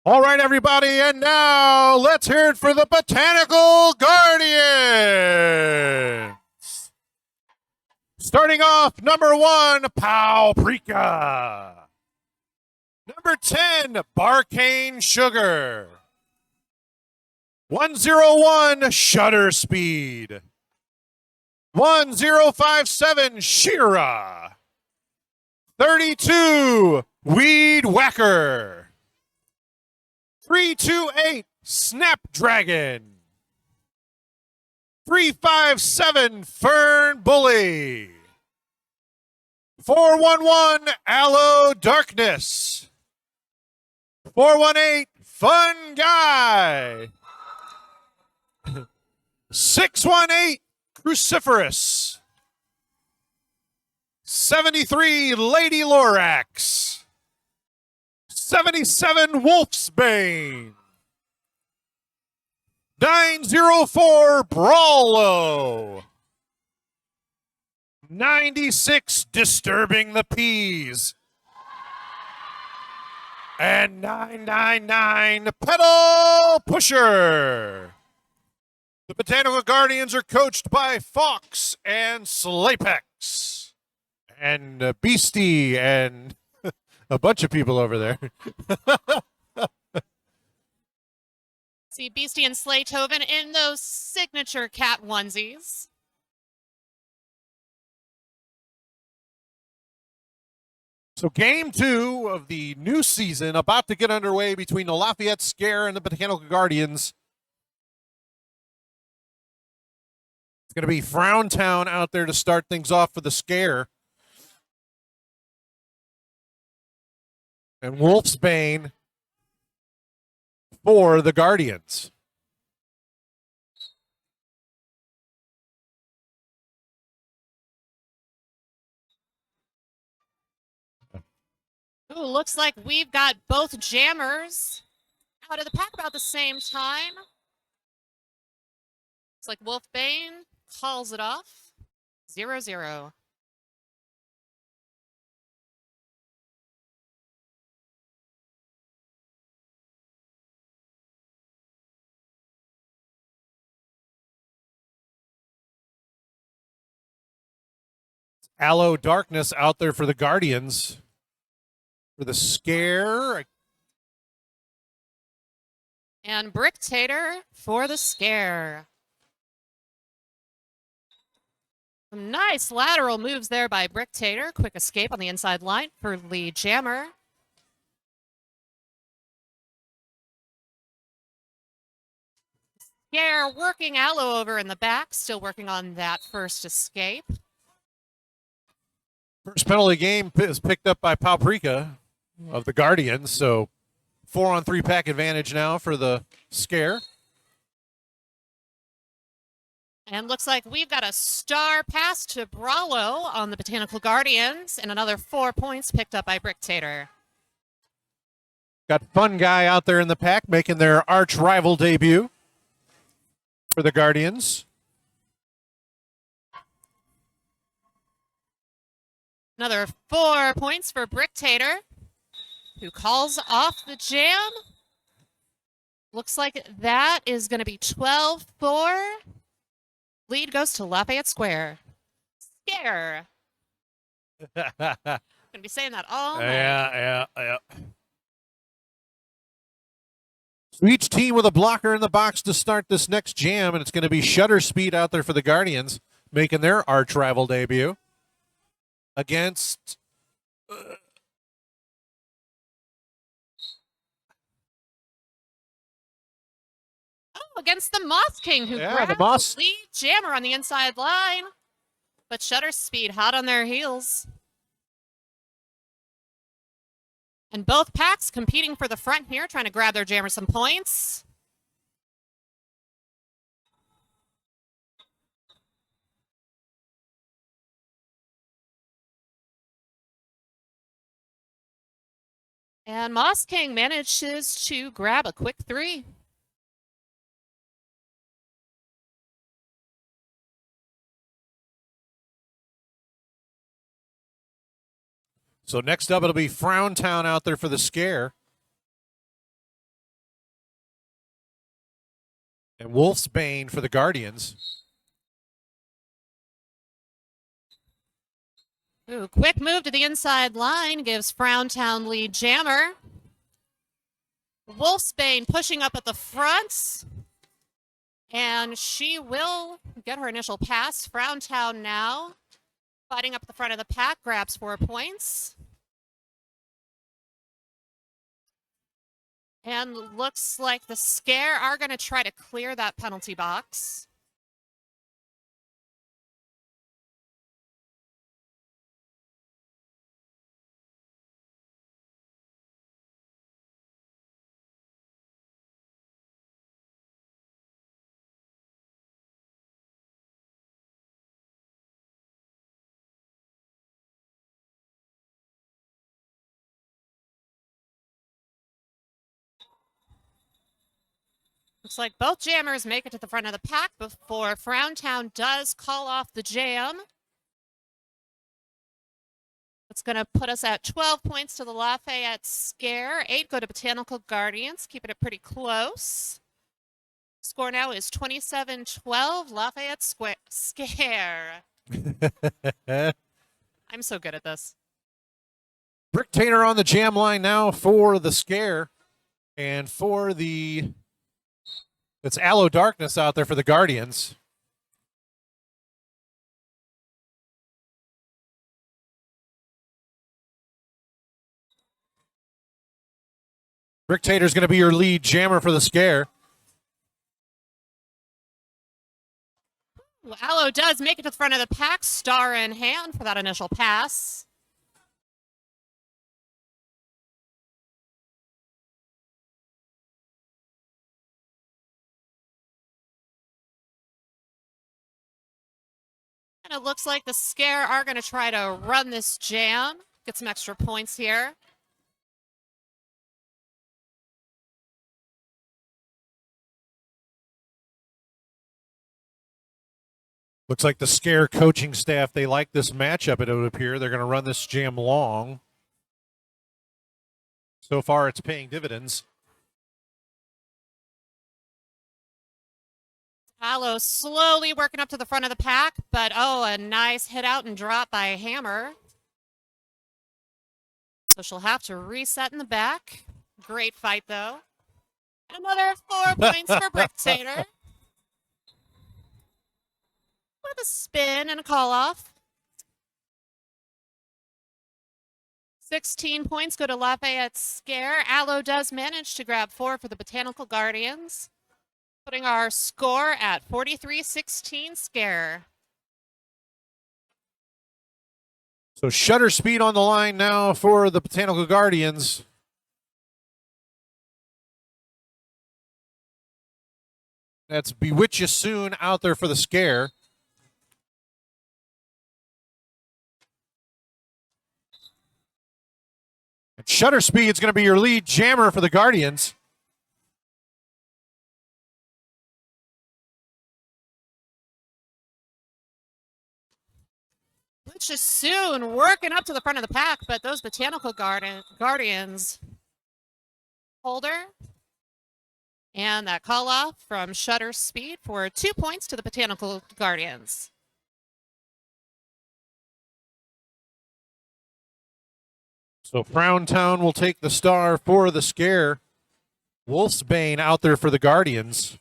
All right, everybody, and now let's hear it for the Botanical Guardians. Starting off, number 1, Paprika. Number 10, Barcane Sugar. 101, Shutter Speed. 1057, Shira. 32, Weed Whacker. 328, Snapdragon. 357, Fern Bully. 411, Aloe Darkness. 418, Fun Guy. 618, Cruciferous. 73, Lady Lorax. 77, Wolfsbane. 904, Brawlo. 96, Disturbing the Peas. And 999, Pedal Pusher. The Botanical Guardians are coached by Fox and Slaypex and Beastie and a bunch of people over there. See Beastie and Slaytoven in those signature cat onesies. So game 2 of the new season about to get underway between the Lafayette Scare and the Botanical Guardians. It's going to be Frowntown out there to start things off for the Scare. And Wolfsbane for the Guardians. Ooh, looks like we've got both jammers out of the pack about the same time. Looks like Wolfbane calls it off. 0-0. Aloe Darkness out there for the Guardians. For the Scare. And Bricktator for the Scare. Some nice lateral moves there by Bricktator. Quick escape on the inside line for the jammer. Scare working Aloe over in the back. Still working on that first escape. First penalty game is picked up by Paprika of the Guardians. So 4-on-3 pack advantage now for the Scare. And looks like we've got a star pass to Brawlo on the Botanical Guardians and another 4 points picked up by Bricktator. Got Fun Guy out there in the pack making their arch rival debut for the Guardians. Another 4 points for Bricktator, who calls off the jam. Looks like that is going to be 12-4. Lead goes to Lafayette Square. Scare. Gonna be saying that all night. Yeah. So each team with a blocker in the box to start this next jam, and it's going to be Shutter Speed out there for the Guardians, making their arch rival debut against Against the Moss King, who grabbed the lead jammer on the inside line. But Shutter Speed hot on their heels. And both packs competing for the front here, trying to grab their jammer some points. And Moss King manages to grab a quick 3. So next up, it'll be Frowntown out there for the Scare. And Wolf's Bane for the Guardians. Ooh, quick move to the inside line gives Frowntown lead jammer. Wolfsbane pushing up at the front. And she will get her initial pass. Frowntown now fighting up at the front of the pack, grabs 4 points. And looks like the Scare are going to try to clear that penalty box. Looks like both jammers make it to the front of the pack before Frowntown does call off the jam. It's going to put us at 12 points to the Lafayette Scare. 8 go to Botanical Guardians, keeping it pretty close. Score now is 27-12, Lafayette Scare. I'm so good at this. Bricktainer on the jam line now for the Scare. And for the... It's Aloe Darkness out there for the Guardians. Bricktator's going to be your lead jammer for the Scare. Well, Aloe does make it to the front of the pack, star in hand for that initial pass. And it looks like the Scare are going to try to run this jam, get some extra points here. Looks like the Scare coaching staff, they like this matchup, it would appear. They're going to run this jam long. So far, it's paying dividends. Aloe slowly working up to the front of the pack, but oh, a nice hit out and drop by Hammer. So she'll have to reset in the back. Great fight, though. Another 4 points for Bricktator. With a spin and a call off. 16 points go to Lafayette Scare. Aloe does manage to grab 4 for the Botanical Guardians, putting our score at 43-16 Scare. So shutter speed on the line now for the Botanical Guardians. That's Bewitch You Soon out there for the Scare. And shutter speed is going to be your lead jammer for the Guardians. Which is soon working up to the front of the pack, but those Botanical Guardians holder. And that call off from Shutter Speed for 2 points to the Botanical Guardians. So Frowntown will take the star for the Scare. Wolfsbane out there for the Guardians.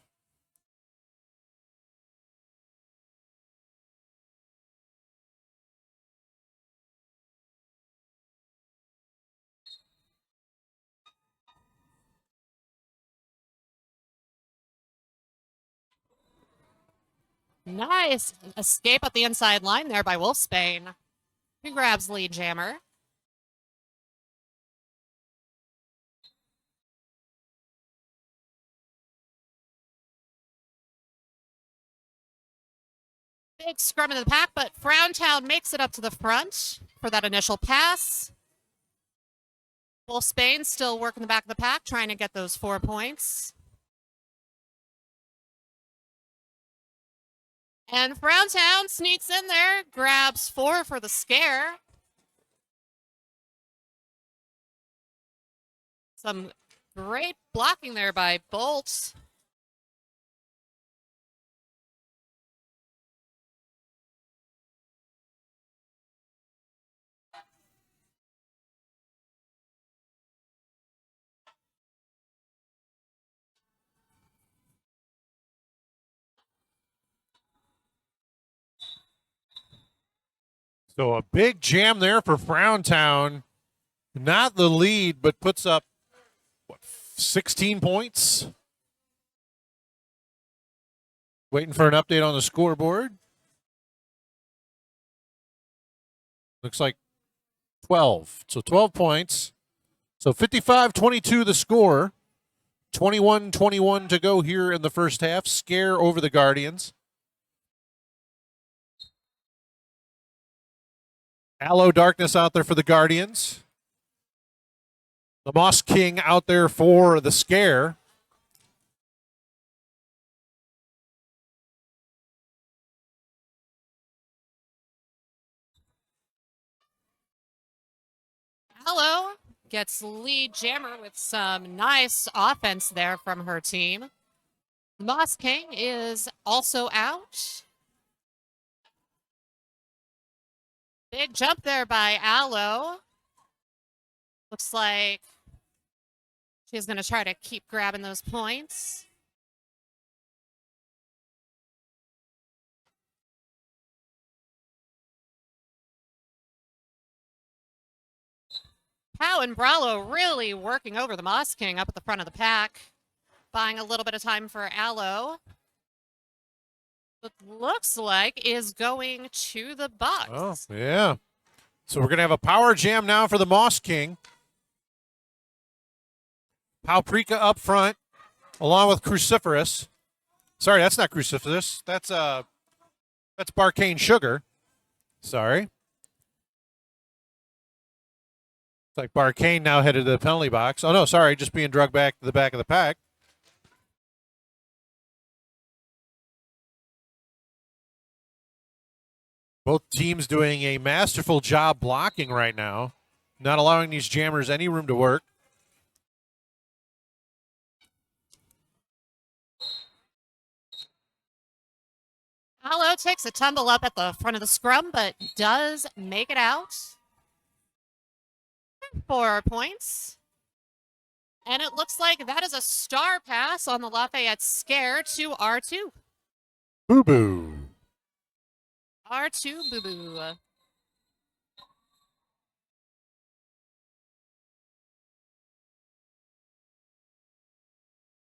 Nice escape at the inside line there by Wolfsbane, who grabs lead jammer. Big scrum in the pack, but Frowntown makes it up to the front for that initial pass. Wolfsbane still working the back of the pack, trying to get those 4 points. And Frowntown sneaks in there, grabs 4 for the Scare. Some great blocking there by Bolt. So a big jam there for Browntown. Not the lead, but puts up, 16 points? Waiting for an update on the scoreboard. Looks like 12. So 12 points. So 55-22 the score. 21-21 to go here in the first half. Scare over the Guardians. Aloe Darkness out there for the Guardians. The Moss King out there for the Scare. Hello gets lead jammer with some nice offense there from her team. Moss King is also out. Big jump there by Aloe. Looks like she's going to try to keep grabbing those points. Pow and Brallo really working over the Moss King up at the front of the pack, buying a little bit of time for Aloe. It looks like is going to the box. Oh, yeah. So we're going to have a power jam now for the Moss King. Palprika up front, along with Cruciferous. Sorry, that's not Cruciferous. That's Barcane Sugar. Sorry. It's like Barcane now headed to the penalty box. Oh, no, sorry, just being drugged back to the back of the pack. Both teams doing a masterful job blocking right now, not allowing these jammers any room to work. Aloe takes a tumble up at the front of the scrum, but does make it out. 4 points. And it looks like that is a star pass on the Lafayette Scare to R2. Boo-boo. R2 boo-boo.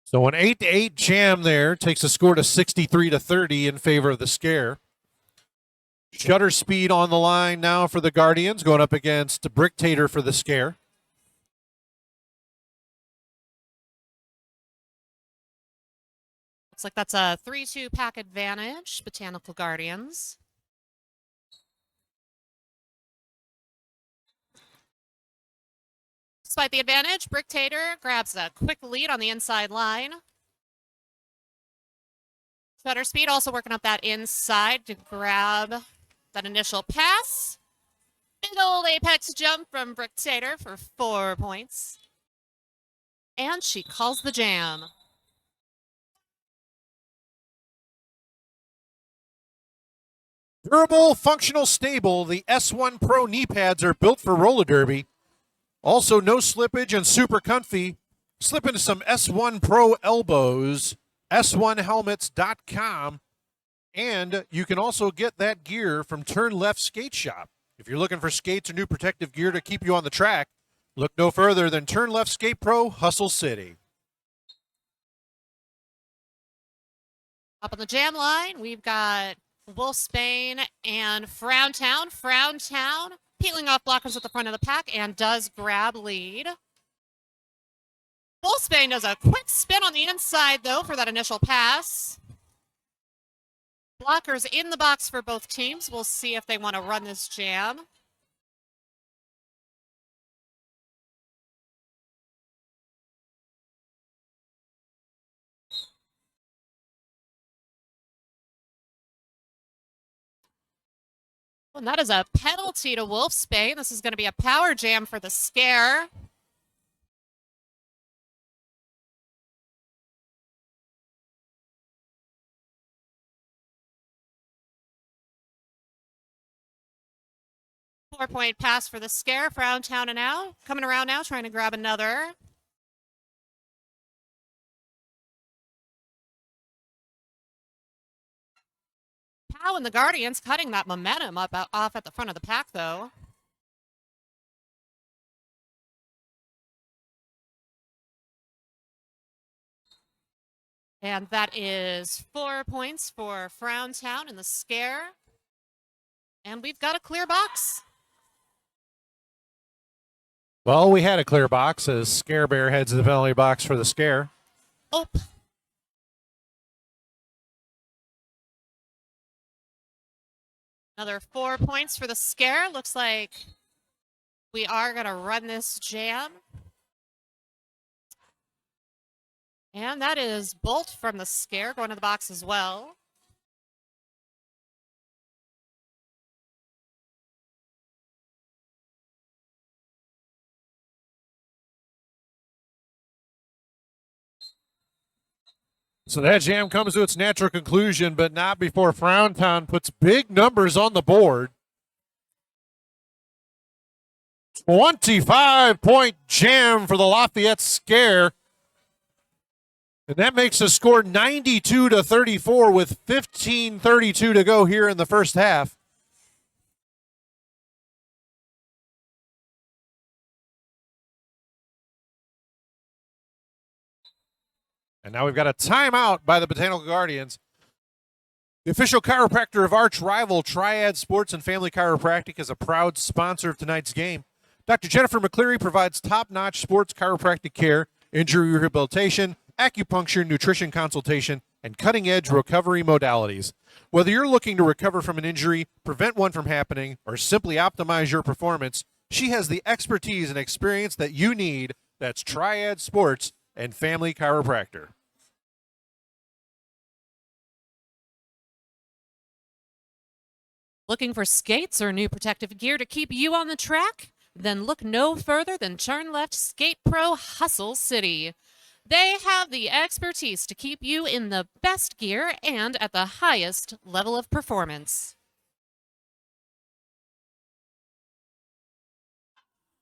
So an 8-8 jam there takes the score to 63-30 in favor of the Scare. Shutter Speed on the line now for the Guardians, going up against Bricktator for the Scare. Looks like that's a 3-2 pack advantage, Botanical Guardians. Despite the advantage, Bricktator grabs a quick lead on the inside line. Shutter Speed also working up that inside to grab that initial pass. Big old apex jump from Bricktator for 4 points. And she calls the jam. Durable, functional, stable. The S1 Pro knee pads are built for roller derby. Also, no slippage and super comfy. Slip into some S1 Pro elbows, s1helmets.com. And you can also get that gear from Turn Left Skate Shop. If you're looking for skates or new protective gear to keep you on the track, look no further than Turn Left Skate Pro, Hustle City. Up on the jam line, we've got Wolfsbane and Frowntown. Frowntown peeling off blockers at the front of the pack and does grab lead. Wolfsbane does a quick spin on the inside, though, for that initial pass. Blockers in the box for both teams. We'll see if they want to run this jam. And that is a penalty to Wolfsbane. This is going to be a power jam for the Scare. Four-point pass for the Scare. Frowntown and now coming around now, trying to grab another. Oh, and the Guardians cutting that momentum off at the front of the pack, though. And that is 4 points for Frowntown in the scare. And we've got a clear box. Well, we had a clear box as Scare Bear heads to the penalty box for the scare. Oh. Another 4 points for the scare. Looks like we are going to run this jam. And that is Bolt from the scare going to the box as well. So that jam comes to its natural conclusion, but not before Frowntown puts big numbers on the board. 25-point jam for the Lafayette scare. And that makes the score 92-34 with 15:32 to go here in the first half. And now we've got a timeout by the Botanical Guardians. The official chiropractor of arch rival Triad Sports and Family Chiropractic is a proud sponsor of tonight's game. Dr. Jennifer McCleary provides top-notch sports chiropractic care, injury rehabilitation, acupuncture, nutrition consultation, and cutting-edge recovery modalities. Whether you're looking to recover from an injury, prevent one from happening, or simply optimize your performance, she has the expertise and experience that you need. That's Triad Sports and Family Chiropractor. Looking for skates or new protective gear to keep you on the track? Then look no further than Turn Left Skate Pro Hustle City. They have the expertise to keep you in the best gear and at the highest level of performance.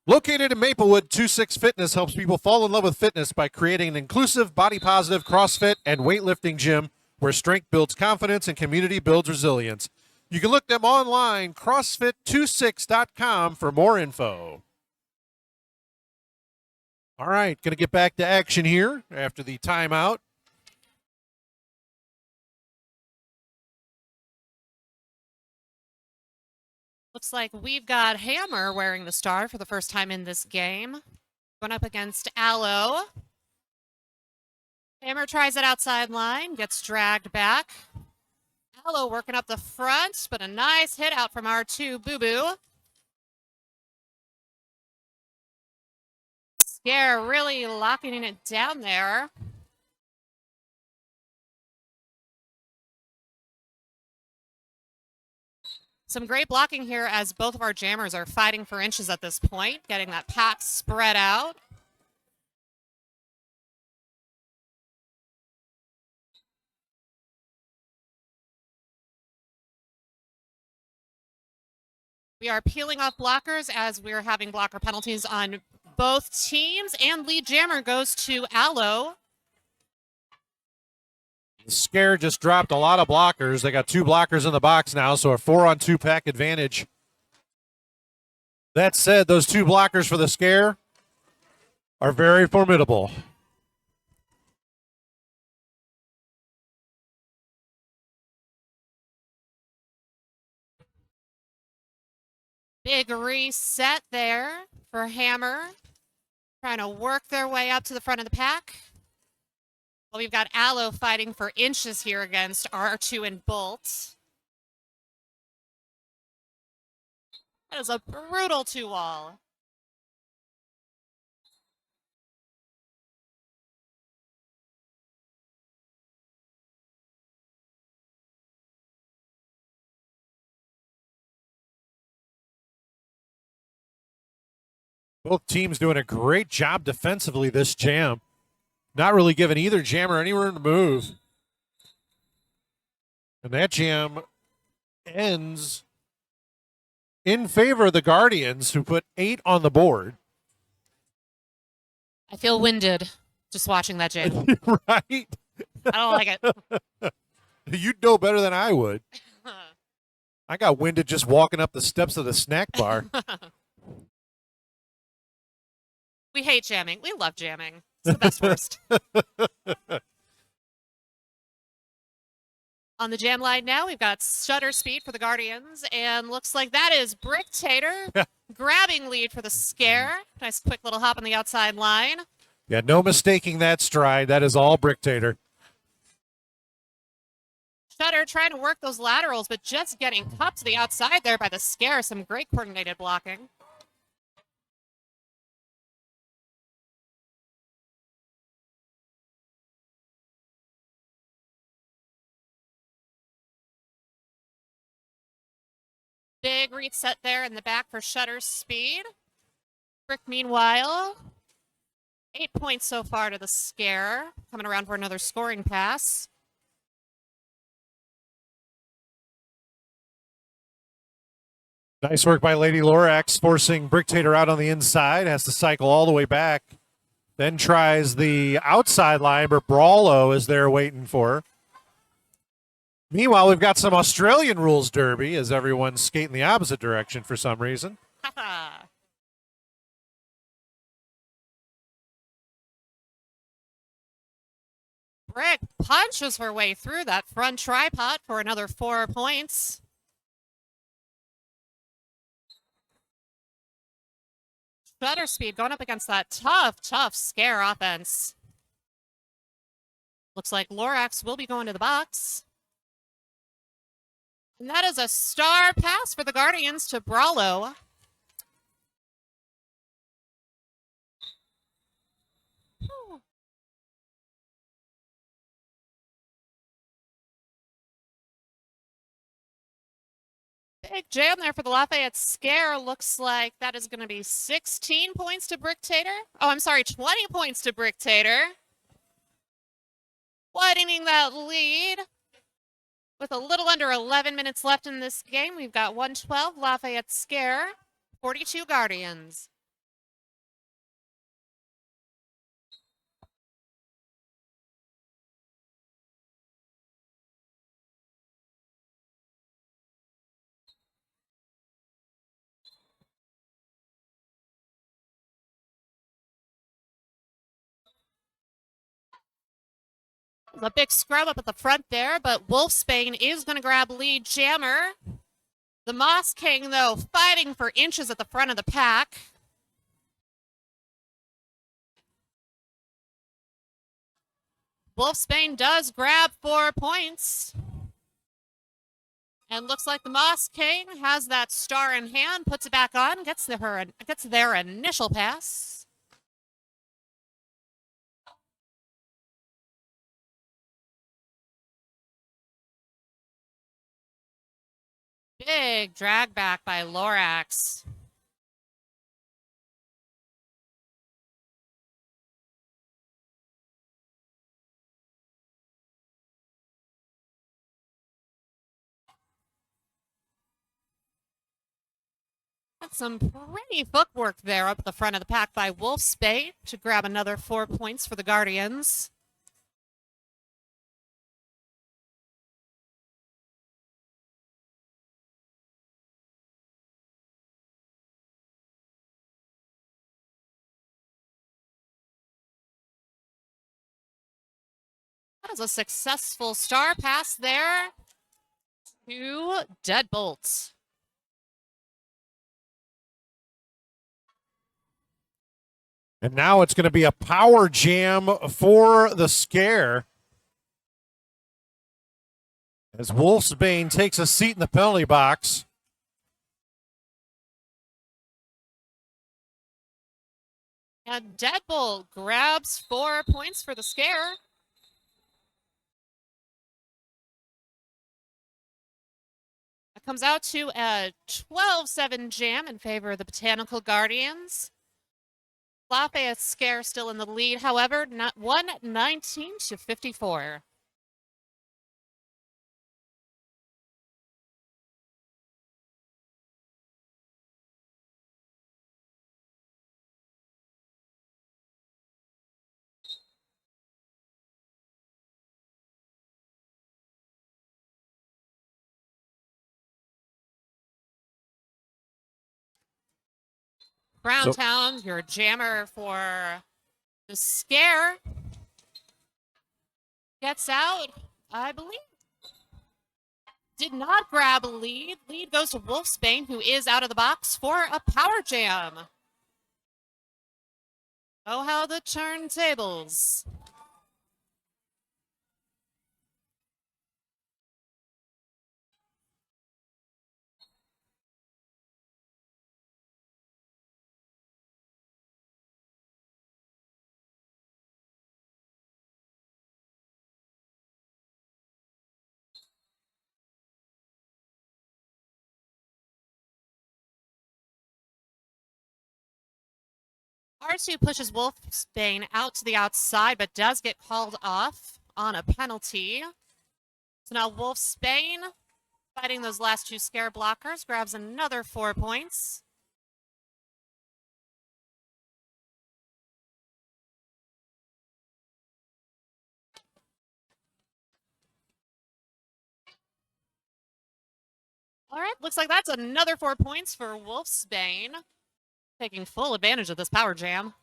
Located in Maplewood, 26 Fitness helps people fall in love with fitness by creating an inclusive, body-positive CrossFit and weightlifting gym where strength builds confidence and community builds resilience. You can look them online, CrossFit26.com, for more info. All right, going to get back to action here after the timeout. Looks like we've got Hammer wearing the star for the first time in this game. Going up against Aloe. Hammer tries it outside line, gets dragged back. Aloe working up the front, but a nice hit out from R2 Boo Boo. Scare really locking it down there. Some great blocking here as both of our jammers are fighting for inches at this point, getting that pack spread out. We are peeling off blockers as we're having blocker penalties on both teams, and lead jammer goes to Aloe. The scare just dropped a lot of blockers. They got 2 blockers in the box now, so a 4-on-2 pack advantage. That said, those 2 blockers for the scare are very formidable. Big reset there for Hammer. Trying to work their way up to the front of the pack. Well, we've got Aloe fighting for inches here against R2 and Bolt. That is a brutal 2-wall. Both teams doing a great job defensively this jam. Not really giving either jammer any room to move. And that jam ends in favor of the Guardians, who put 8 on the board. I feel winded just watching that jam. Right? I don't like it. You'd know better than I would. I got winded just walking up the steps of the snack bar. We hate jamming. We love jamming. It's the best worst. On the jam line now, we've got Shutter Speed for the Guardians, and looks like that is Bricktator grabbing lead for the Scare. Nice quick little hop on the outside line. Yeah, no mistaking that stride. That is all Bricktator. Shutter trying to work those laterals, but just getting cupped to the outside there by the Scare. Some great coordinated blocking. Big reset there in the back for Shutter Speed. Brick, meanwhile, 8 points so far to the Scare. Coming around for another scoring pass. Nice work by Lady Lorax, forcing Bricktator out on the inside. Has to cycle all the way back. Then tries the outside line, but Brawlo is there waiting for her. Meanwhile, we've got some Australian rules derby as everyone's skating the opposite direction for some reason. Brick punches her way through that front tripod for another 4 points. Shutter Speed going up against that tough Scare offense. Looks like Lorax will be going to the box. And that is a star pass for the Guardians to Brawlo. Big jam there for the Lafayette Scare. Looks like that is going to be 16 points to Bricktator. Oh, I'm sorry, 20 points to Bricktator. Widening that lead. With a little under 11 minutes left in this game, we've got 112 Lafayette Scare, 42 Guardians. A big scrub up at the front there, but Wolfsbane is going to grab lead jammer. The Moss King, though, fighting for inches at the front of the pack. Wolfsbane does grab 4 points. And looks like the Moss King has that star in hand, puts it back on, gets their initial pass. Big drag back by Lorax. Got some pretty footwork there up at the front of the pack by Wolfsbane to grab another 4 points for the Guardians. That is a successful star pass there to Deadbolt. And now it's going to be a power jam for the Scare. As Wolfsbane takes a seat in the penalty box. And Deadbolt grabs 4 points for the Scare. It comes out to a 12-7 jam in favor of the Botanical Guardians. Lafayette Scare still in the lead, however, not 119 to 54. Browntown, your jammer for the scare, gets out, I believe. Did not grab a lead. Lead goes to Wolfsbane, who is out of the box for a power jam. Oh, how the turntables. R2 pushes Wolfsbane out to the outside, but does get called off on a penalty. So now Wolfsbane, fighting those last two scare blockers, grabs another 4 points. All right, looks like that's another 4 points for Wolfsbane, taking full advantage of this power jam.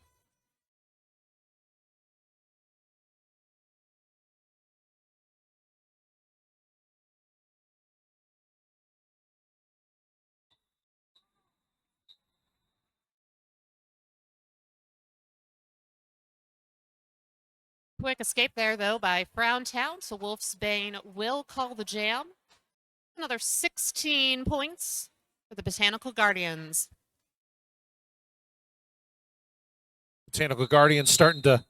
Quick escape there, though, by Frowntown, so Wolfsbane will call the jam. Another 16 points for the Botanical Guardians. Botanical Guardians starting to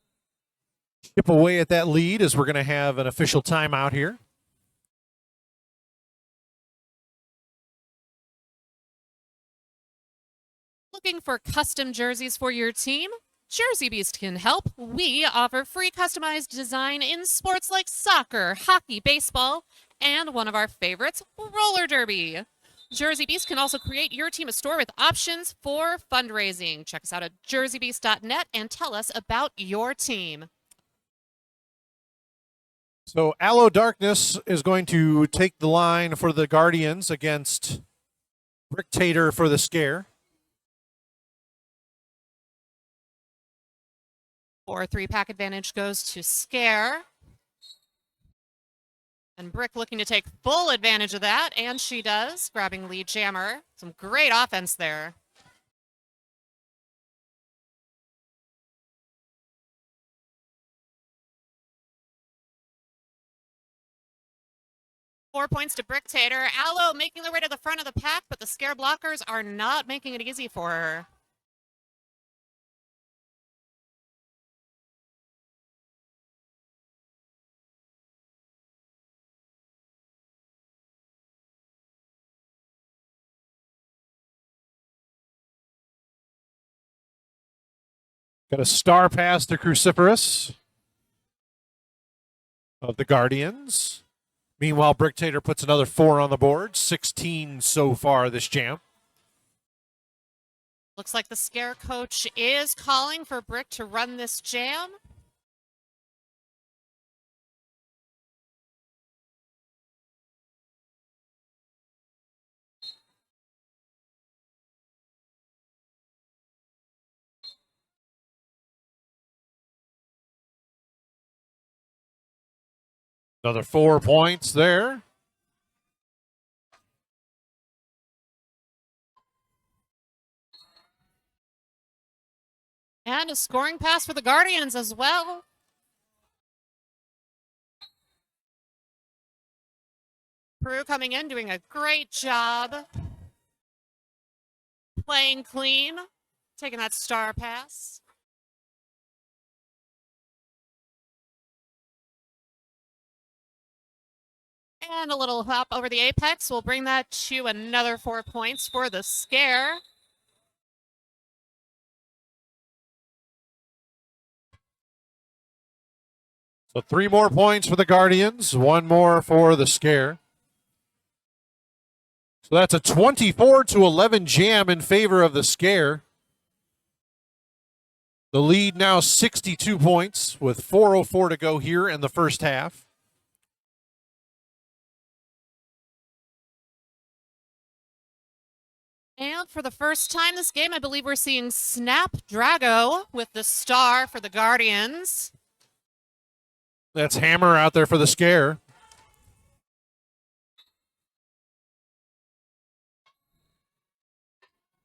chip away at that lead as we're going to have an official timeout here. Looking for custom jerseys for your team? Jersey Beast can help. We offer free customized design in sports like soccer, hockey, baseball, and one of our favorites, roller derby. Jersey Beast can also create your team a store with options for fundraising. Check us out at jerseybeast.net and tell us about your team. So Aloe Darkness is going to take the line for the Guardians against Bricktator for the scare. 4-3 pack advantage goes to Scare. And Brick looking to take full advantage of that, and she does, grabbing lead jammer. Some great offense there. Four points to Bricktator. Aloe making their way to the front of the pack, but the Scare blockers are not making it easy for her. Got a star pass to Cruciferous of the Guardians. Meanwhile, Bricktator puts another 4 on the board. 16 so far this jam. Looks like the Scare coach is calling for Brick to run this jam. Another 4 points there. And a scoring pass for the Guardians as well. Peru coming in, doing a great job. Playing clean, taking that star pass. And a little hop over the apex will bring that to another 4 points for the Scare. So 3 more points for the Guardians, 1 more for the Scare. So that's a 24-11 jam in favor of the Scare. The lead now 62 points with 4:04 to go here in the first half. And for the first time this game, I believe we're seeing Snapdrago with the star for the Guardians. That's Hammer out there for the scare.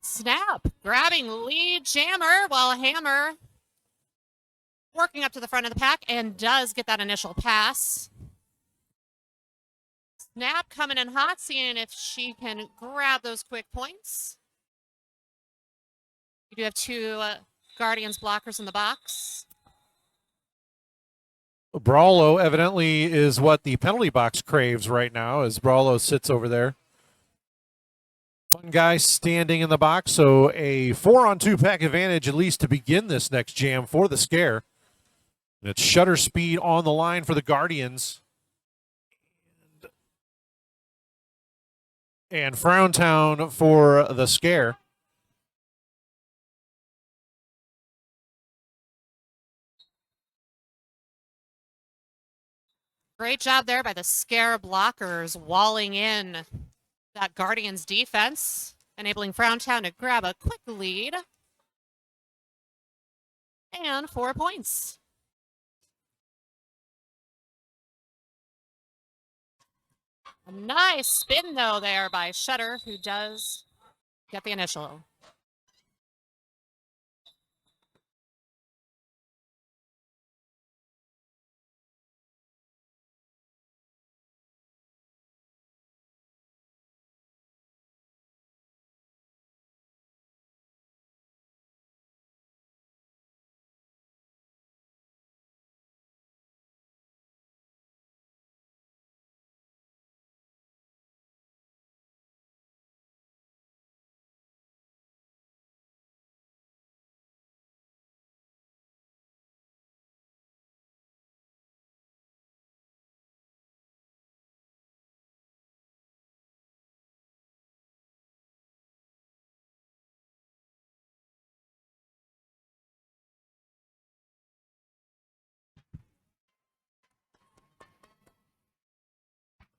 Snap grabbing lead jammer while Hammer working up to the front of the pack and does get that initial pass. Snap coming in hot, seeing if she can grab those quick points. We do have two Guardians blockers in the box. Brawlo evidently is what the penalty box craves right now as Brawlo sits over there. One guy standing in the box, so a 4-on-2 pack advantage at least to begin this next jam for the scare. And it's shutter speed on the line for the Guardians. And Frowntown for the scare. Great job there by the scare blockers walling in that Guardians defense, enabling Frowntown to grab a quick lead. And 4 points. A nice spin, though, there by Shutter, who does get the initial.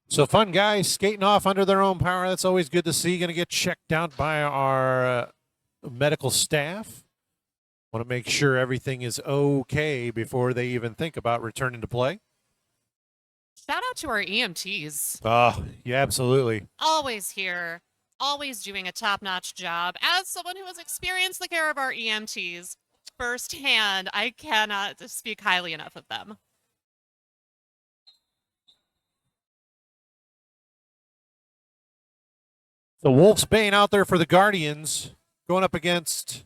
So fun guys skating off under their own power. That's always good to see. Going to get checked out by our medical staff. Want to make sure everything is okay before they even think about returning to play. Shout out to our EMTs. Oh, yeah, absolutely. Always here, always doing a top-notch job. As someone who has experienced the care of our EMTs firsthand, I cannot speak highly enough of them. The Wolf's Bane out there for the Guardians, going up against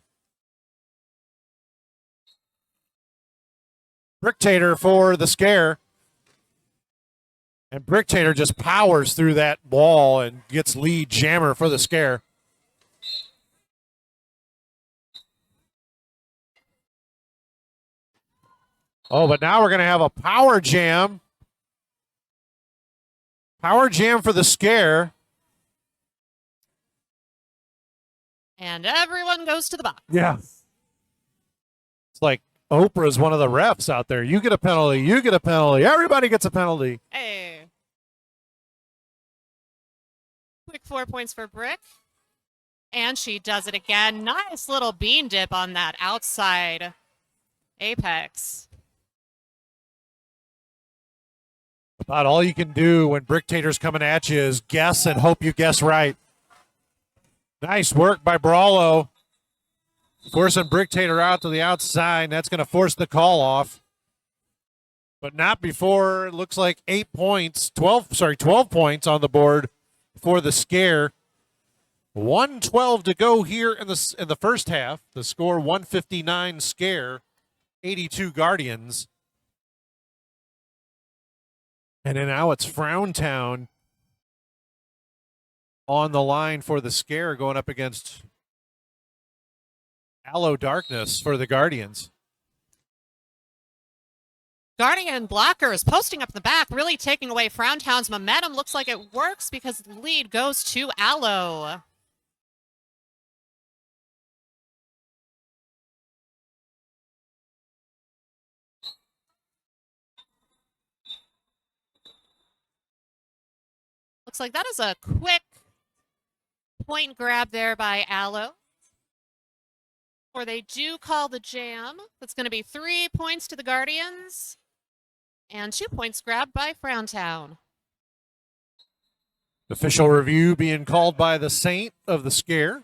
Bricktator for the scare. And Bricktator just powers through that wall and gets lead jammer for the scare. Oh, but now we're going to have a power jam. Power jam for the scare. And everyone goes to the box. Yeah. It's like Oprah's one of the refs out there. You get a penalty. You get a penalty. Everybody gets a penalty. Hey. Quick 4 points for Brick. And she does it again. Nice little bean dip on that outside apex. About all you can do when Bricktator's coming at you is guess and hope you guess right. Nice work by Brawlo. Forcing Bricktator out to the outside. That's going to force the call off. But not before it looks like 8 points, 12 points on the board for the scare. 1:12 to go here in the first half. The score 159 scare, 82 Guardians. And then now it's Frowntown on the line for the scare, going up against Aloe Darkness for the Guardians. Guardian blockers posting up in the back, really taking away Frowntown's momentum. Looks like it works because the lead goes to Aloe. Looks like that is a quick point grab there by Aloe. Or they do call the jam. That's going to be 3 points to the Guardians. And 2 points grabbed by Frowntown. Official review being called by the Saint of the Scare.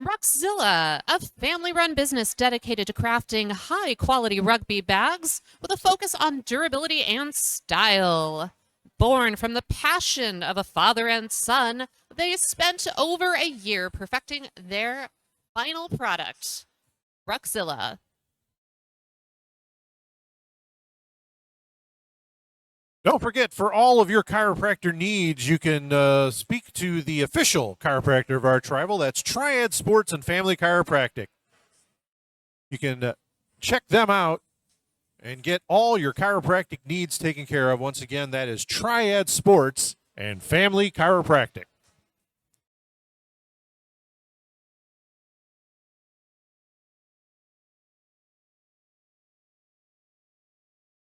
Ruxzilla, a family-run business dedicated to crafting high-quality rugby bags with a focus on durability and style. Born from the passion of a father and son, they spent over a year perfecting their final product, Ruxzilla. Don't forget, for all of your chiropractor needs, you can speak to the official chiropractor of our tribal. That's Triad Sports and Family Chiropractic. You can check them out and get all your chiropractic needs taken care of. Once again, that is Triad Sports and Family Chiropractic.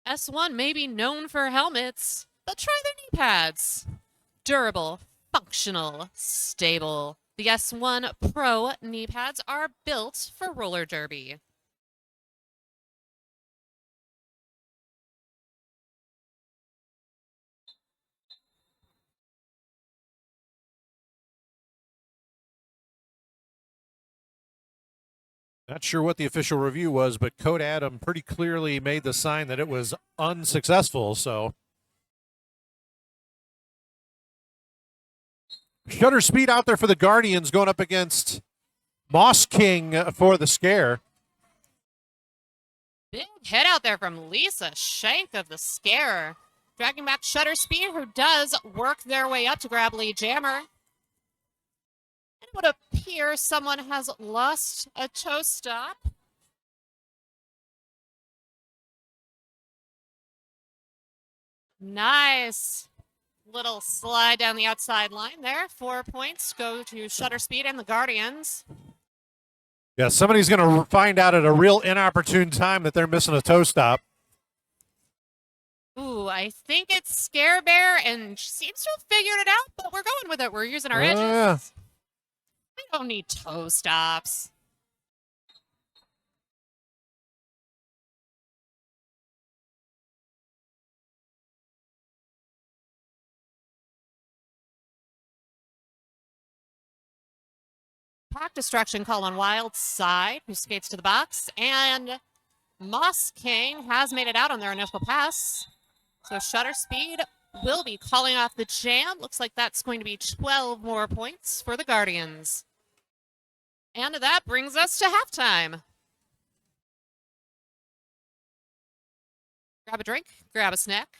S1 may be known for helmets, but try their knee pads. Durable, functional, stable. The S1 Pro knee pads are built for roller derby. Not sure what the official review was, but Code Adam pretty clearly made the sign that it was unsuccessful, so. Shutter Speed out there for the Guardians going up against Moss King for the Scare. Big hit out there from Lisa Shank of the Scare. Dragging back Shutter Speed, who does work their way up to grab Lee Jammer. It would appear someone has lost a toe stop. Nice little slide down the outside line there. 4 points go to Shutter Speed and the Guardians. Yeah, somebody's going to find out at a real inopportune time that they're missing a toe stop. Ooh, I think it's Scare Bear, and she seems to have figured it out, but we're going with it. We're using our edges. Yeah. We don't need toe stops. Pack Destruction call on Wild Side, who skates to the box, and Moss King has made it out on their initial pass. So Shutter Speed will be calling off the jam. Looks like that's going to be 12 more points for the Guardians. And that brings us to halftime. Grab a drink, grab a snack.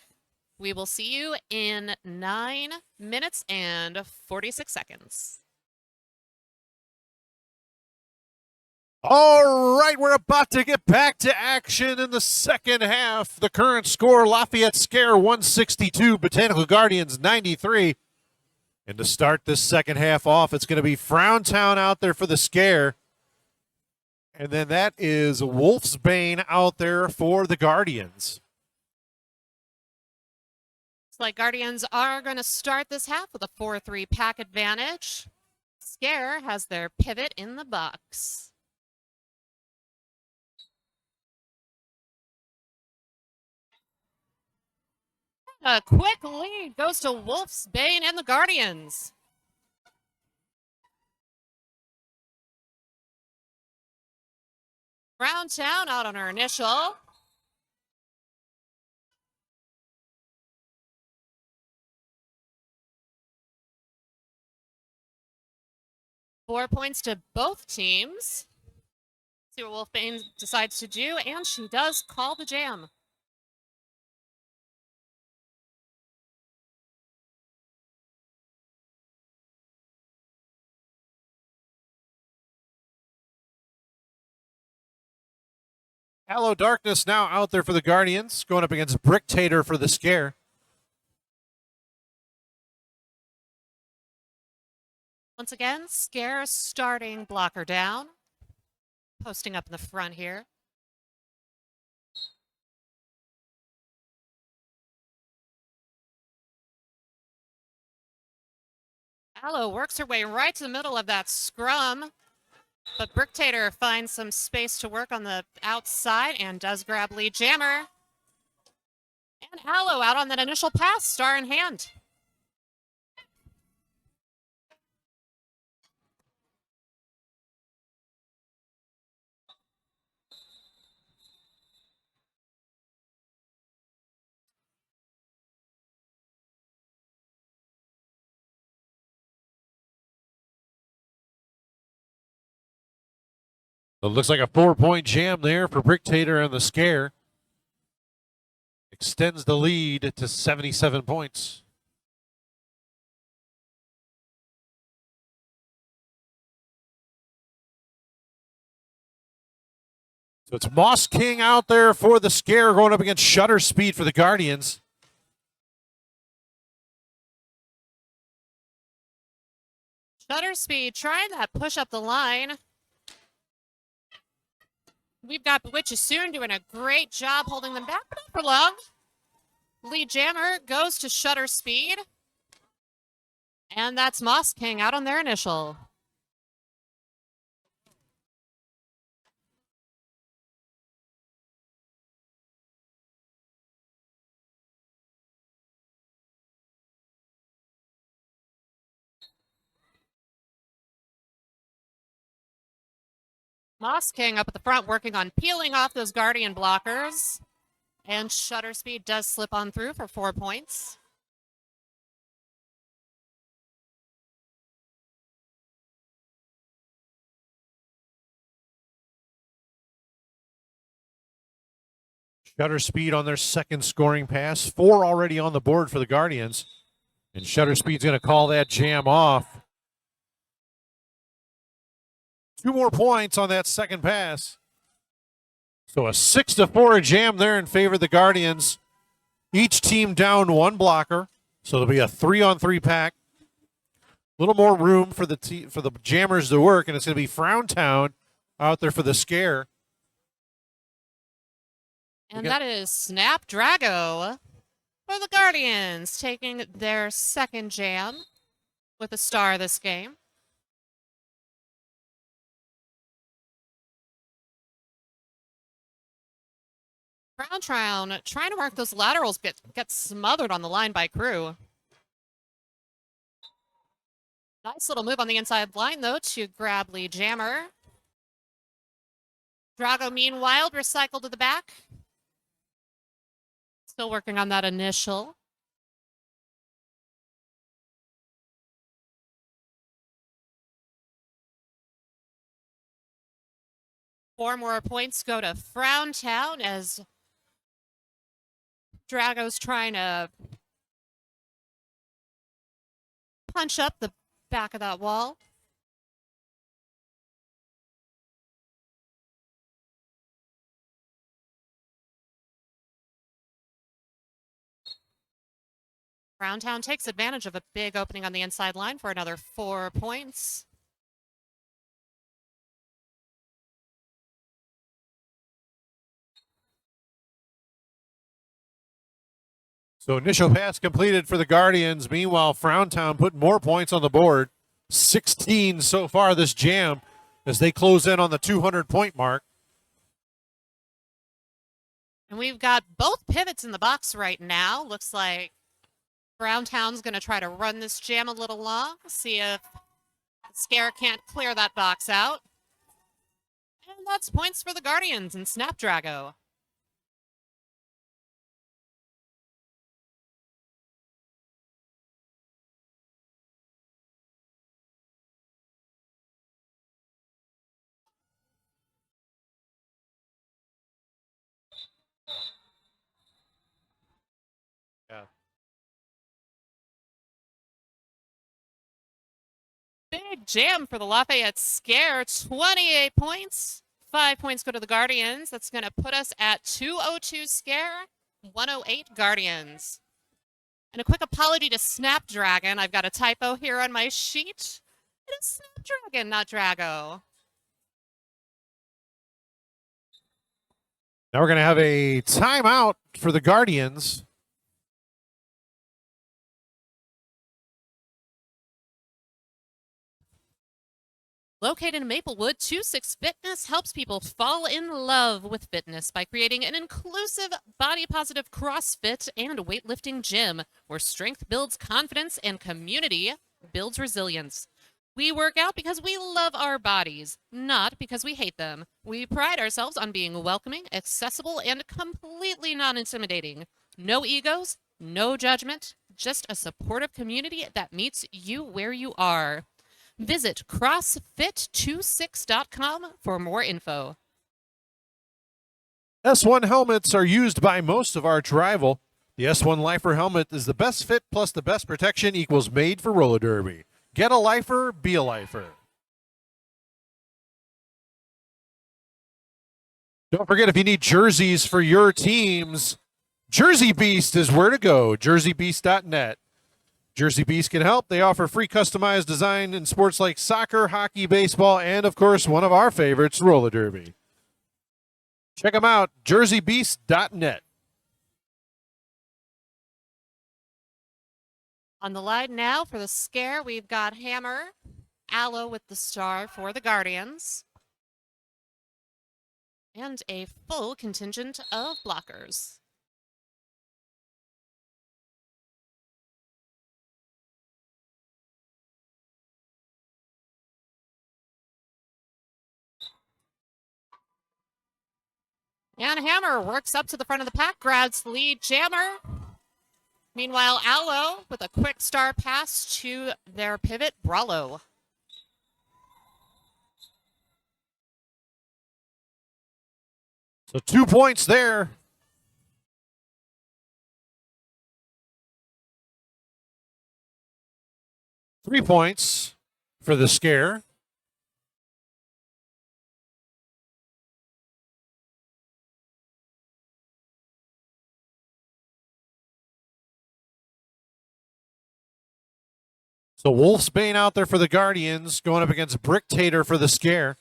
We will see you in 9 minutes and 46 seconds. All right, we're about to get back to action in the second half. The current score, Lafayette Scare 162, Botanical Guardians 93. And to start this second half off, it's going to be Frowntown out there for the Scare. And then that is Wolf's Bane out there for the Guardians. Looks like Guardians are going to start this half with a 4-3 pack advantage. Scare has their pivot in the box. A quick lead goes to Wolf's Bane and the Guardians. Frowntown out on her initial. Four points to both teams. See what Wolfbane decides to do, and she does call the jam. Hello Darkness now out there for the Guardians, going up against Bricktator for the Scare. Once again, Scare starting blocker down. Posting up in the front here. Aloe works her way right to the middle of that scrum. But Bricktator finds some space to work on the outside and does grab lead jammer. And Aloe out on that initial pass, star in hand. It looks like a 4-point jam there for Bricktator and the Scare. Extends the lead to 77 points. So it's Moss King out there for the Scare going up against Shutter Speed for the Guardians. Shutter Speed trying that push up the line. We've got Bewitch Soon doing a great job holding them back, but not for long. Lead jammer goes to Shutter Speed. And that's Moss King out on their initial. Moss King up at the front working on peeling off those Guardian blockers. And Shutter Speed does slip on through for 4 points. Shutter Speed on their second scoring pass. 4 already on the board for the Guardians. And Shutter Speed's going to call that jam off. 2 more points on that second pass. So a 6-4 jam there in favor of the Guardians. Each team down 1 blocker. So there'll be a 3-on-3 pack. A little more room for the jammers to work, and it's going to be Frowntown out there for the Scare. And that is Snapdrago for the Guardians, taking their second jam with a star this game. Frowntown trying to work those laterals, get smothered on the line by Crew. Nice little move on the inside line, though, to grab lead jammer. Drago, meanwhile, recycled to the back. Still working on that initial. Four more points go to Frowntown as Drago's trying to punch up the back of that wall. Frowntown takes advantage of a big opening on the inside line for another 4 points. So initial pass completed for the Guardians. Meanwhile, Frowntown put more points on the board. 16 so far this jam as they close in on the 200-point mark. And we've got both pivots in the box right now. Looks like Frowntown's going to try to run this jam a little long. See if Scare can't clear that box out. And that's points for the Guardians and Snapdrago. Yeah. Big jam for the Lafayette Scare. 28 points. 5 points go to the Guardians. That's going to put us at 202 Scare, 108 Guardians. And a quick apology to Snapdragon. I've got a typo here on my sheet. It a Snapdragon, not Drago. Now we're going to have a timeout for the Guardians. Located in Maplewood, 26 Fitness helps people fall in love with fitness by creating an inclusive, body-positive CrossFit and weightlifting gym where strength builds confidence and community builds resilience. We work out because we love our bodies, not because we hate them. We pride ourselves on being welcoming, accessible, and completely non-intimidating. No egos, no judgment, just a supportive community that meets you where you are. Visit CrossFit26.com for more info. S1 helmets are used by most of our rival. The S1 Lifer helmet is the best fit plus the best protection equals made for roller derby. Get a lifer, be a lifer. Don't forget, if you need jerseys for your teams, Jersey Beast is where to go. JerseyBeast.net. Jersey Beast can help. They offer free customized design in sports like soccer, hockey, baseball, and, of course, one of our favorites, roller derby. Check them out, JerseyBeast.net. On the line now for the scare, we've got Hammer, Aloe with the star for the Guardians, and a full contingent of blockers. And Hammer works up to the front of the pack, grabs the lead jammer. Meanwhile, Aloe with a quick star pass to their pivot, Brallo. So 2 points there. Three points for the scare. So Wolfsbane out there for the Guardians, going up against Bricktator for the scare.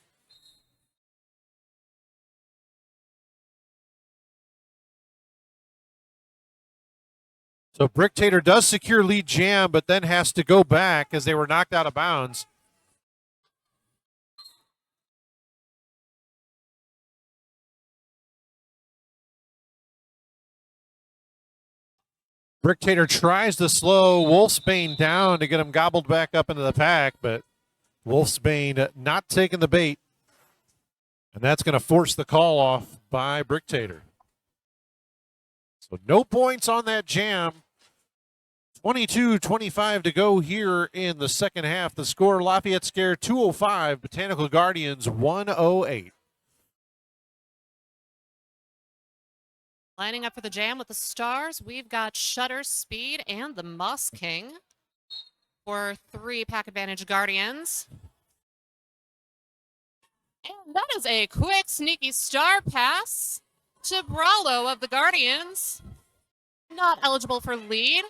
So Bricktator does secure lead jam, but then has to go back as they were knocked out of bounds. Bricktator tries to slow Wolfsbane down to get him gobbled back up into the pack, but Wolfsbane not taking the bait. And that's going to force the call off by Bricktator. So no points on that jam. 22-25 to go here in the second half. The score, Lafayette Scare 205, Botanical Guardians 108. Lining up for the jam with the stars, we've got Shutter Speed and the Moss King for 3 pack advantage Guardians. And that is a quick, sneaky star pass to Brallo of the Guardians. Not eligible for lead,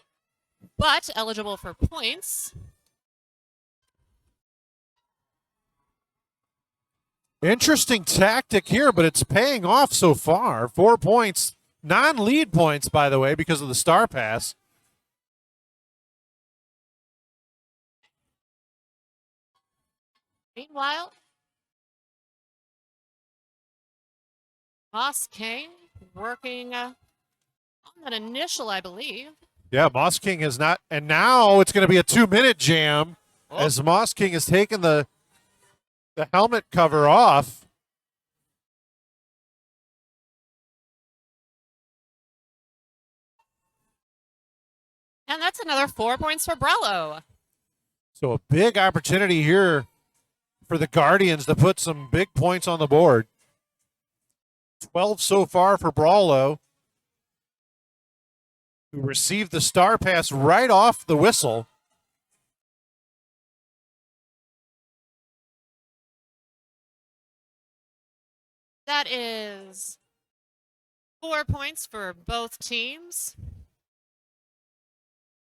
but eligible for points. Interesting tactic here, but it's paying off so far. 4 points. Non-lead points, by the way, because of the star pass. Meanwhile, Moss King working on that initial, I believe. Yeah, Moss King has not, and now it's going to be a 2-minute jam as Moss King has taken the helmet cover off. And that's another 4 points for Brallo. So a big opportunity here for the Guardians to put some big points on the board. 12 so far for Brallo, who received the star pass right off the whistle. That is 4 points for both teams.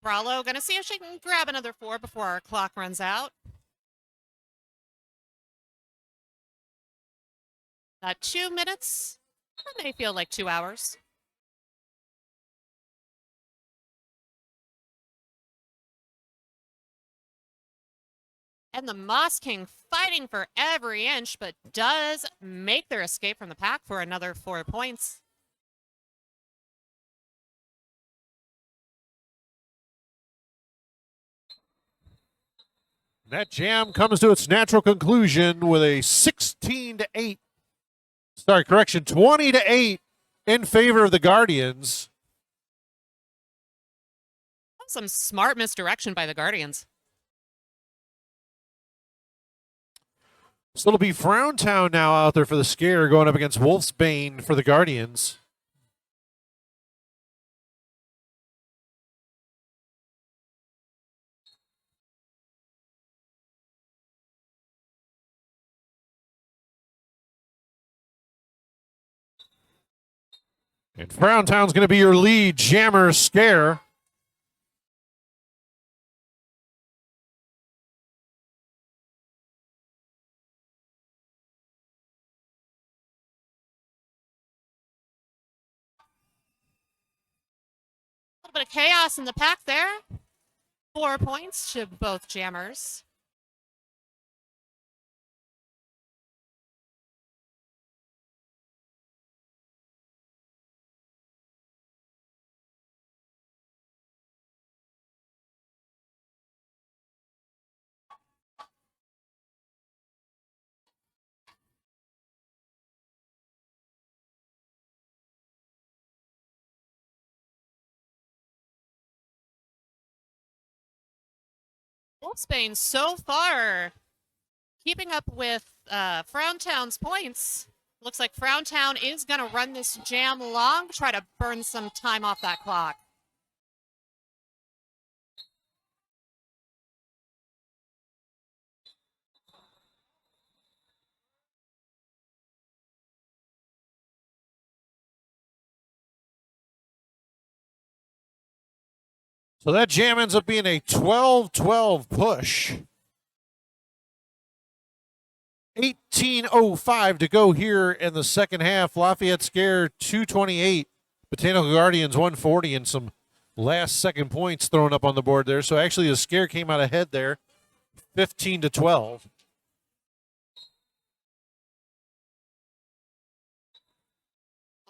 Brallo going to see if she can grab another 4 before our clock runs out. 2 minutes. That may feel like 2 hours. And the Moss King fighting for every inch, but does make their escape from the pack for another 4 points. That jam comes to its natural conclusion with a 16-8. Sorry, correction, 20-8 in favor of the Guardians. Some smart misdirection by the Guardians. So it'll be Frowntown now out there for the scare, going up against Wolfsbane for the Guardians. And Frowntown's going to be your lead jammer scare. A little bit of chaos in the pack there. 4 points to both jammers. Wolfsbane so far keeping up with Frowntown's points. Looks like Frowntown is going to run this jam long, try to burn some time off that clock. So that jam ends up being a 12-12 push. 18:05 to go here in the second half. Lafayette scare 228. Botanical Guardians 140, and some last second points thrown up on the board there. So actually the scare came out ahead there, 15-12.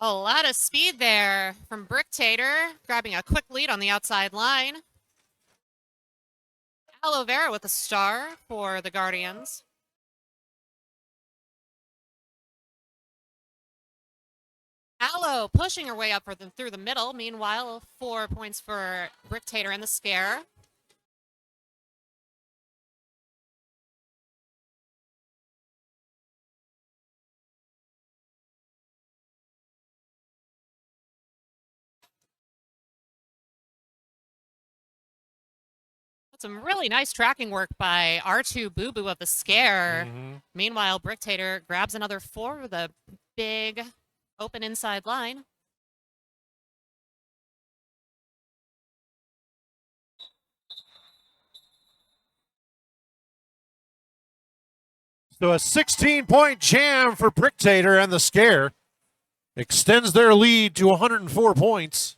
A lot of speed there from Bricktator, grabbing a quick lead on the outside line. Aloe Vera with a star for the Guardians. Aloe pushing her way up through the middle. Meanwhile, 4 points for Bricktator and the scare. Some really nice tracking work by R2 Boo Boo of the scare. Meanwhile, Bricktator grabs another 4 with a big open inside line. So a 16-point jam for Bricktator and the scare. Extends their lead to 104 points.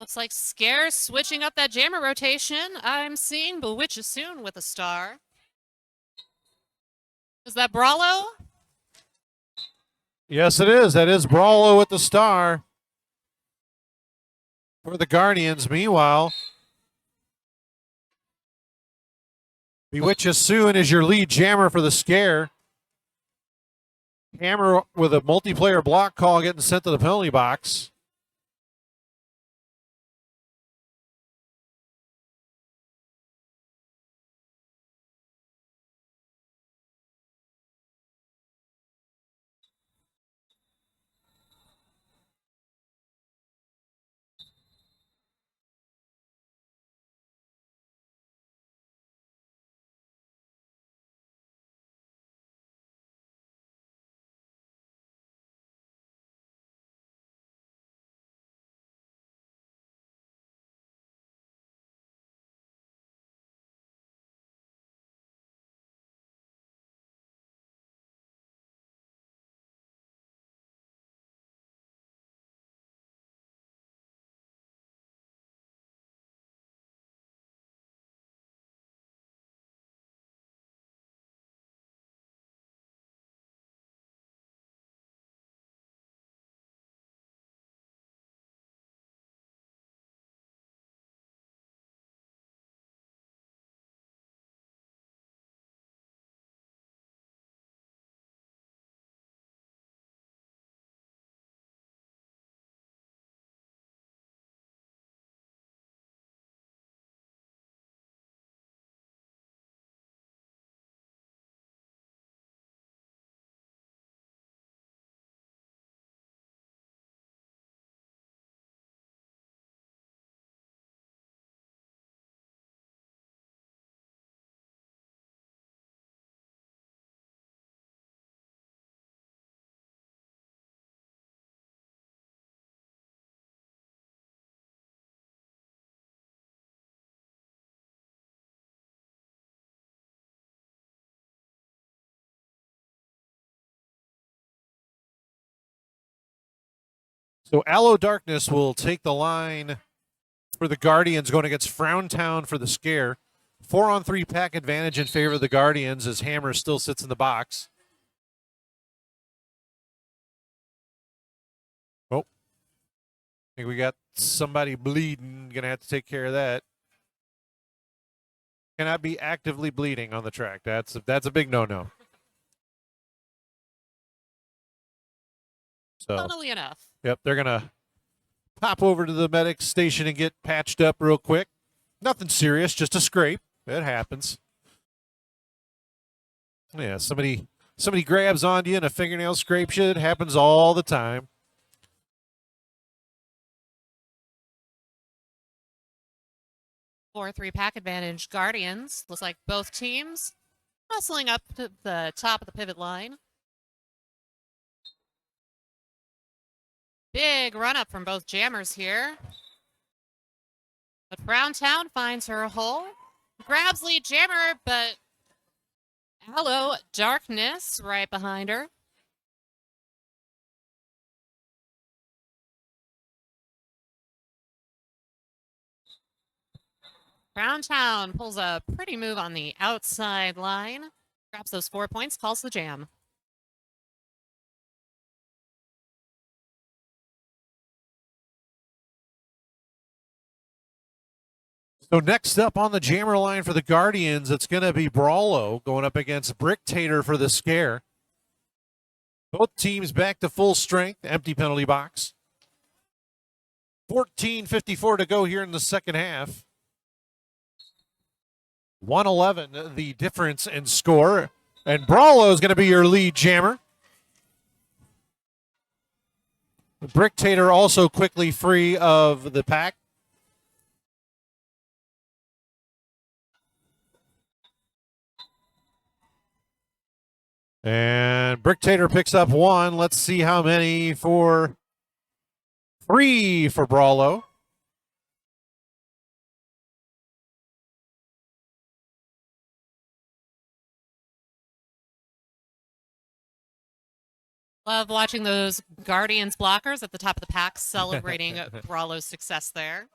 Looks like Scare switching up that jammer rotation. I'm seeing Bewitch Soon with a star. Is that Brawlo? Yes, it is. That is Brawlo with the star for the Guardians. Meanwhile, Bewitch Soon is your lead jammer for the scare. Hammer with a multiplayer block call getting sent to the penalty box. So Aloe Darkness will take the line for the Guardians going against Frowntown for the scare. 4-on-3 pack advantage in favor of the Guardians as Hammer still sits in the box. Oh, I think we got somebody bleeding. Going to have to take care of that. Cannot be actively bleeding on the track. That's a big no-no. So, Funnily enough. yep, they're going to pop over to the medic station and get patched up real quick. Nothing serious, just a scrape. It happens. Yeah, somebody grabs onto you and a fingernail scrapes you. It happens all the time. Four three pack advantage Guardians. Looks like both teams hustling up to the top of the pivot line. Big run up from both jammers here. But Browntown finds her hole. Grabs lead jammer, but Aloe Darkness right behind her. Browntown pulls a pretty move on the outside line. Grabs those 4 points, calls the jam. So next up on the jammer line for the Guardians, it's going to be Brawlo going up against Bricktator for the scare. Both teams back to full strength, empty penalty box. 14:54 to go here in the second half. 111 the difference in score. And Brawlo is going to be your lead jammer. Bricktator also quickly free of the pack. And Bricktator picks up 1. Let's see how many for 3 for Brawlo. Love watching those Guardians blockers at the top of the pack celebrating Brawlo's success there.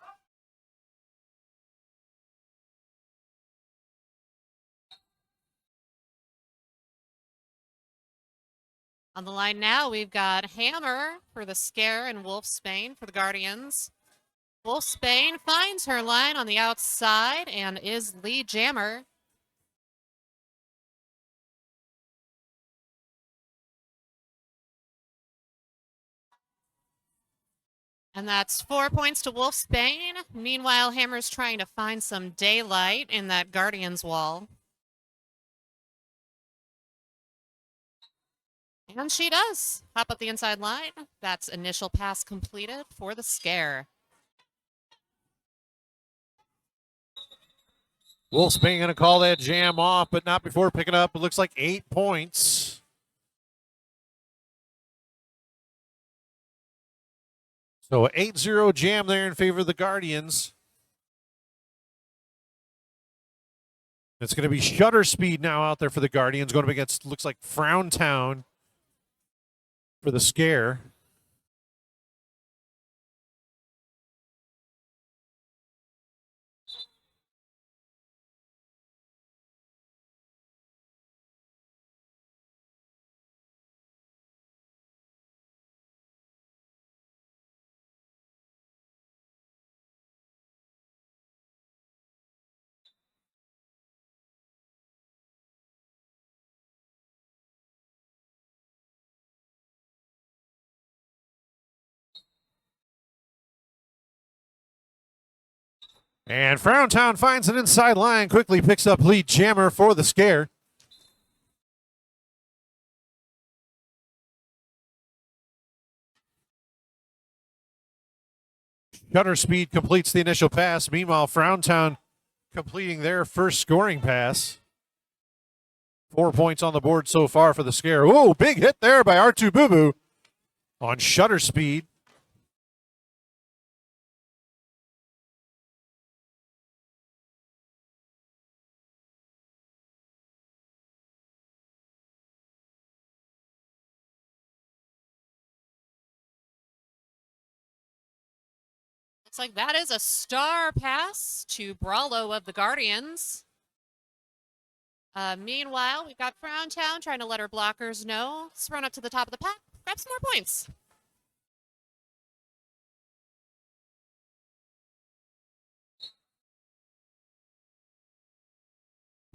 On the line now, we've got Hammer for the scare and Wolfsbane for the Guardians. Wolfsbane finds her line on the outside and is lead jammer. And that's 4 points to Wolfsbane. Meanwhile, Hammer's trying to find some daylight in that Guardians wall. And she does. Hop up the inside line. That's initial pass completed for the scare. Wolfsbane going to call that jam off, but not before picking up, it looks like 8 points. So 8-0 jam there in favor of the Guardians. It's going to be Shutter Speed now out there for the Guardians, going up against, looks like Frowntown for the scare. And Frowntown finds an inside line, quickly picks up lead jammer for the scare. Shutter Speed completes the initial pass. Meanwhile, Frowntown completing their first scoring pass. 4 points on the board so far for the scare. Whoa, big hit there by R2 Boo Boo on Shutter Speed. Looks like that is a star pass to Brawlo of the Guardians. Meanwhile, we've got Frowntown trying to let her blockers know. Let's run up to the top of the pack, grab some more points.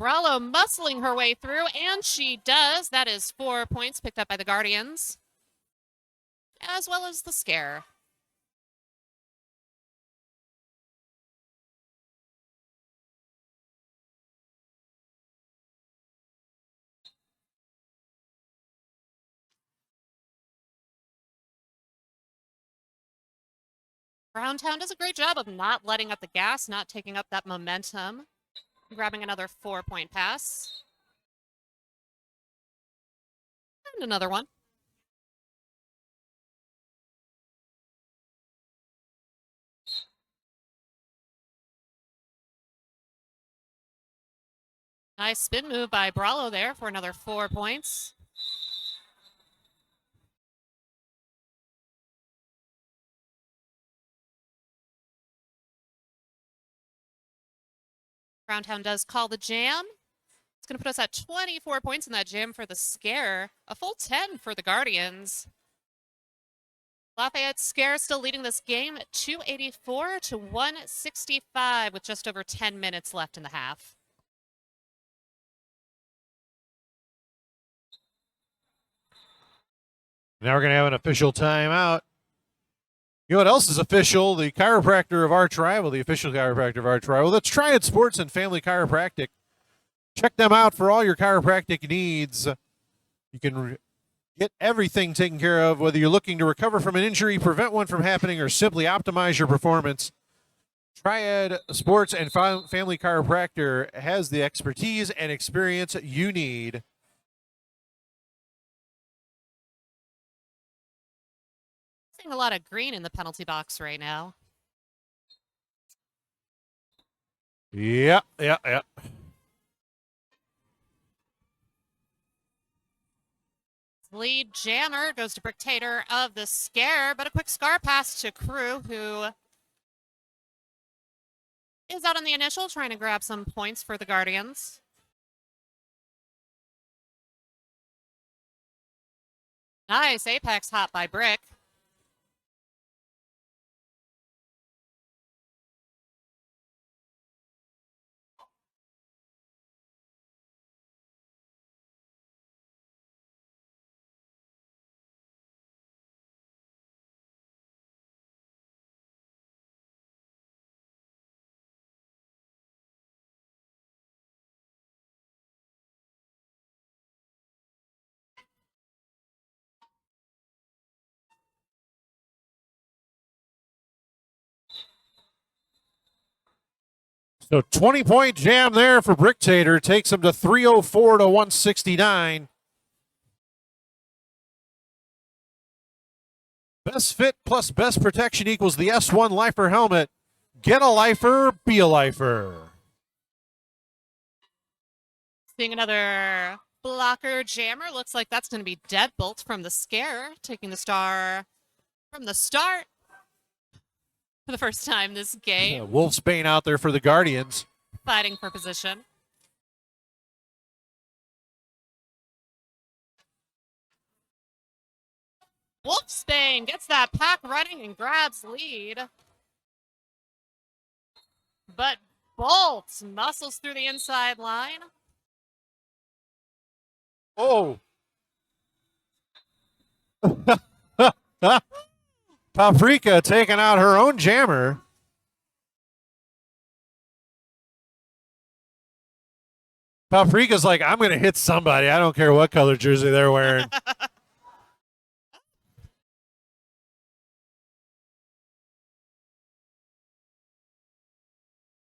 Brawlo muscling her way through, and she does. That is 4 points picked up by the Guardians, as well as the scare. Browntown does a great job of not letting up the gas, not taking up that momentum. Grabbing another 4-point pass. And another one. Nice spin move by Brawlo there for another 4 points. Browntown does call the jam. It's going to put us at 24 points in that jam for the scare. A full 10 for the Guardians. Lafayette Scare still leading this game at 284 to 165 with just over 10 minutes left in the half. Now we're going to have an official timeout. You know what else is official? The chiropractor of our tribe, well, the official chiropractor of our tribe. Well, that's Triad Sports and Family Chiropractic. Check them out for all your chiropractic needs. You can get everything taken care of, whether you're looking to recover from an injury, prevent one from happening, or simply optimize your performance. Triad Sports and Family Chiropractor has the expertise and experience you need. Seeing a lot of green in the penalty box right now. Yeah. Lead jammer goes to Bricktator of the Scare, but a quick scar pass to Crew, who is out on the initial, trying to grab some points for the Guardians. Nice apex hop by Brick. So 20-point jam there for Bricktator. Takes him to 304 to 169. Best fit plus best protection equals the S1 Lifer helmet. Get a lifer, be a lifer. Seeing another blocker jammer. Looks like that's going to be Deadbolt from the Scare, taking the star from the start for the first time this game. Yeah, Wolfsbane out there for the Guardians. Fighting for position. Wolfsbane gets that pack running and grabs lead. But Bolt muscles through the inside line. Oh. Paprika taking out her own jammer. Paprika's like, I'm going to hit somebody. I don't care what color jersey they're wearing.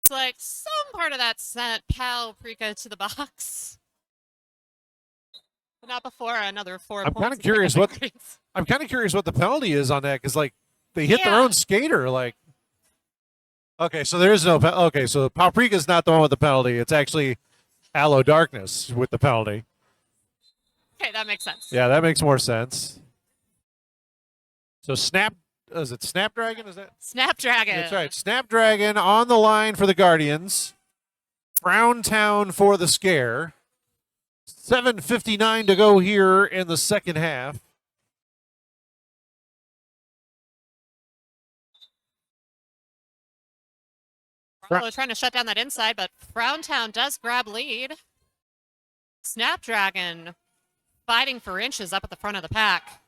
It's like some part of that sent Paprika to the box. But not before another 4 I'm points. kind of curious what the penalty is on that, because like they hit their own skater. Like, okay, so there is no okay, so Paprika's not the one with the penalty. It's actually Aloe Darkness with the penalty. Okay, that makes sense. Yeah, that makes more sense. So snap is it Snapdragon? Is that? Snapdragon. That's right. Snapdragon on the line for the Guardians. Browntown for the Scare. 7:59 to go here in the second half. Bravo trying to shut down that inside, but Browntown does grab lead. Snapdragon fighting for inches up at the front of the pack.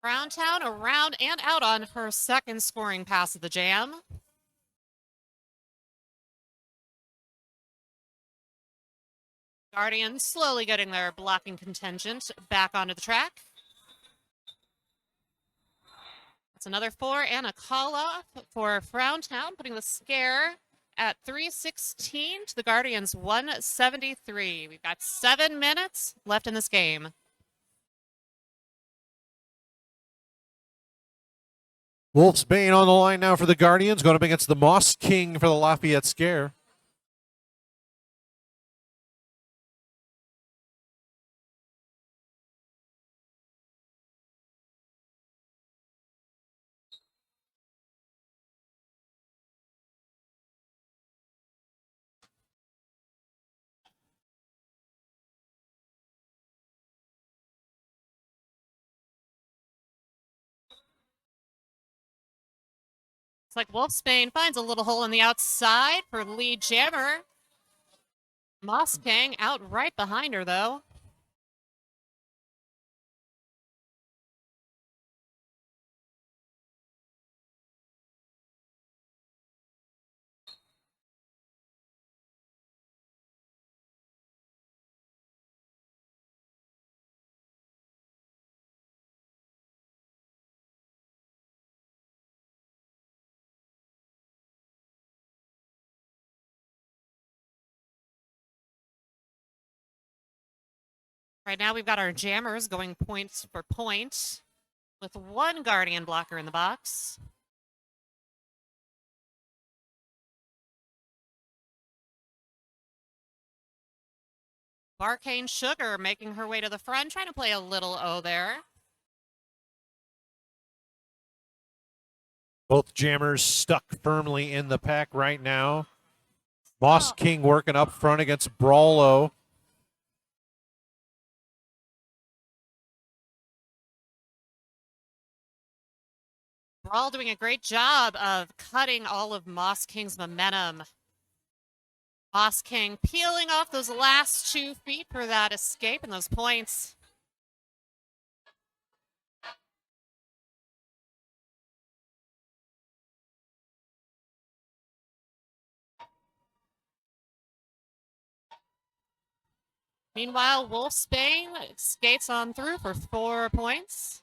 Browntown around and out on her second scoring pass of the jam. Guardians slowly getting their blocking contingent back onto the track. That's another 4 and a call off for Browntown, putting the Scare at 3:16 to the Guardians 173. We've got 7 minutes left in this game. Wolfsbane on the line now for the Guardians, going up against the Moss King for the Lafayette Scare. It's like Wolfsbane finds a little hole in the outside for lead jammer. Moss King out right behind her, though. Right now we've got our jammers going points for point with one Guardian blocker in the box. Barcane Sugar making her way to the front, trying to play a little O there. Both jammers stuck firmly in the pack right now. Moss King working up front against Brawlo. Brawl doing a great job of cutting all of Moss King's momentum. Moss King peeling off those last 2 feet for that escape and those points. Meanwhile, Wolfsbane skates on through for 4 points.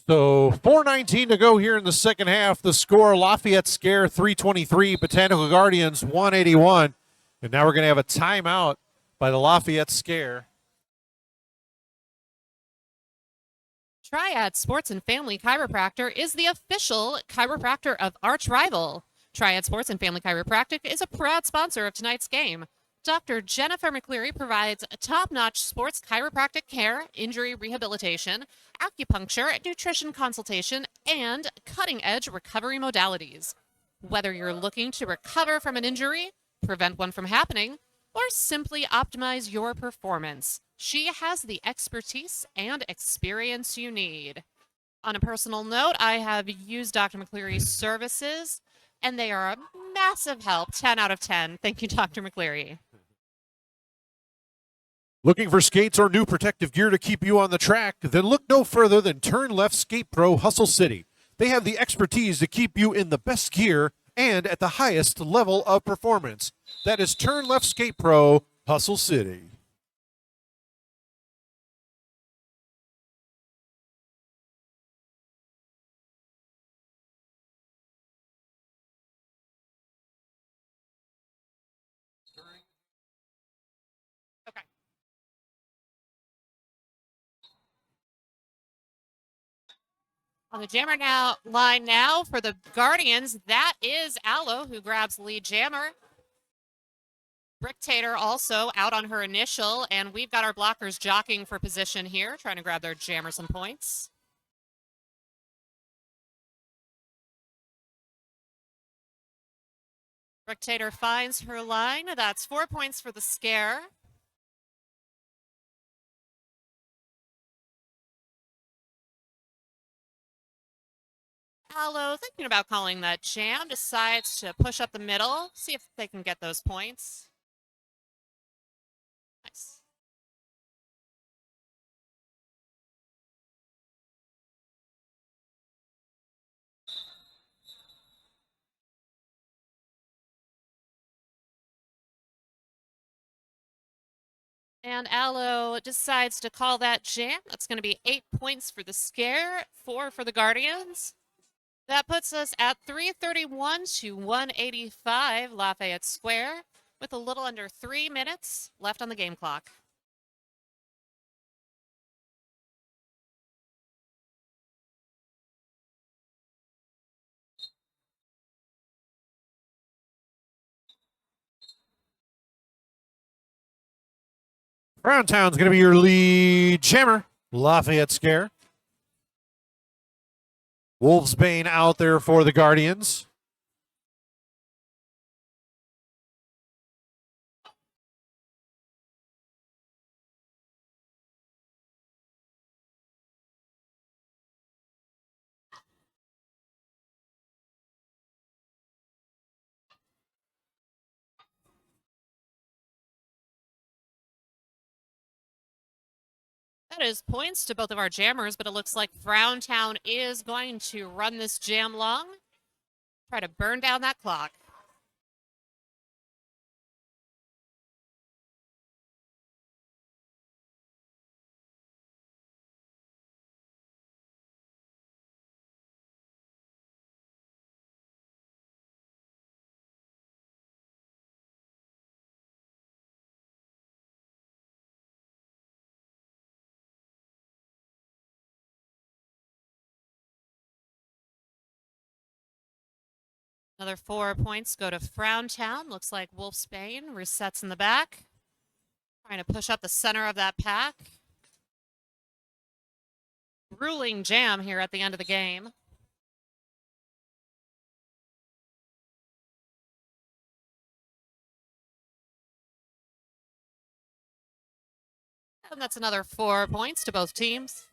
So 4:19 to go here in the second half. The score, Lafayette Scare 323, Botanical Guardians 181. And now we're going to have a timeout by the Lafayette Scare. Triad Sports and Family Chiropractor is the official chiropractor of Arch Rival. Triad Sports and Family Chiropractic is a proud sponsor of tonight's game. Dr. Jennifer McCleary provides top-notch sports chiropractic care, injury rehabilitation, acupuncture, nutrition consultation, and cutting-edge recovery modalities. Whether you're looking to recover from an injury, prevent one from happening, or simply optimize your performance, she has the expertise and experience you need. On a personal note, I have used Dr. McCleary's services, and they are a massive help. 10 out of 10. Thank you, Dr. McCleary. Looking for skates or new protective gear to keep you on the track? Then look no further than Turn Left Skate Pro Hustle City. They have the expertise to keep you in the best gear and at the highest level of performance. That is Turn Left Skate Pro Hustle City. Okay. On the jammer line now for the Guardians, that is Aloe, who grabs lead jammer. Bricktator also out on her initial, and we've got our blockers jockeying for position here, trying to grab their jammer some points. Bricktator finds her line. That's 4 points for the scare. Aloe, thinking about calling that jam, decides to push up the middle, see if they can get those points. Nice. And Aloe decides to call that jam. That's going to be 8 points for the scare, 4 for the Guardians. That puts us at 331 to 185 Lafayette Square with a little under 3 minutes left on the game clock. Browntown's going to be your lead jammer. Lafayette Scare. Wolfsbane out there for the Guardians. That is points to both of our jammers, but it looks like Browntown is going to run this jam long. Try to burn down that clock. Another 4 points go to Frowntown. Looks like Wolfsbane resets in the back. Trying to push up the center of that pack. Grueling jam here at the end of the game. And that's another 4 points to both teams.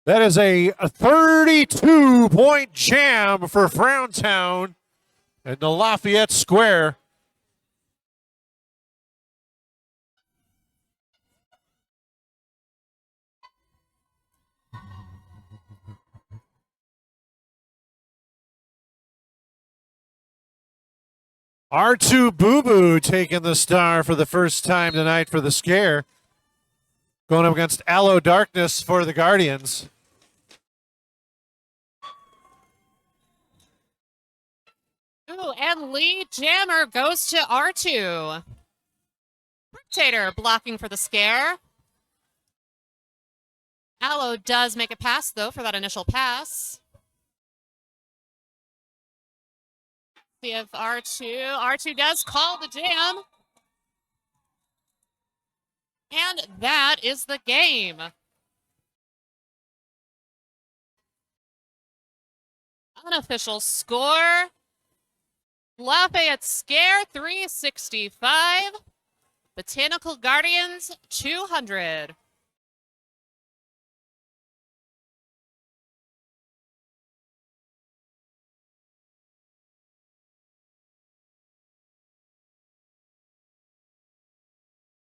That is a 32-point jam for Frowntown in the Lafayette Square. R2 Boo Boo taking the star for the first time tonight for the scare. Going up against Aloe Darkness for the Guardians. Ooh, and lead jammer goes to R2. Bricktator blocking for the scare. Aloe does make a pass, though, for that initial pass. See if R2 does call the jam. And that is the game. Unofficial score. Lafayette Scare 365. Botanical Guardians 200.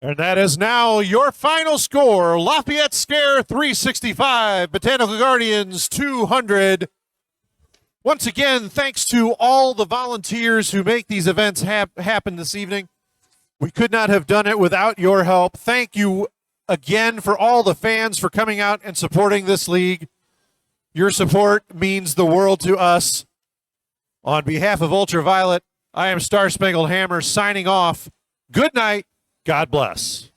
And that is now your final score. Lafayette Scare 365, Botanical Guardians 200. Once again, thanks to all the volunteers who make these events happen this evening. We could not have done it without your help. Thank you again for all the fans for coming out and supporting this league. Your support means the world to us. On behalf of Ultraviolet, I am Star Spangled Hammer signing off. Good night. God bless.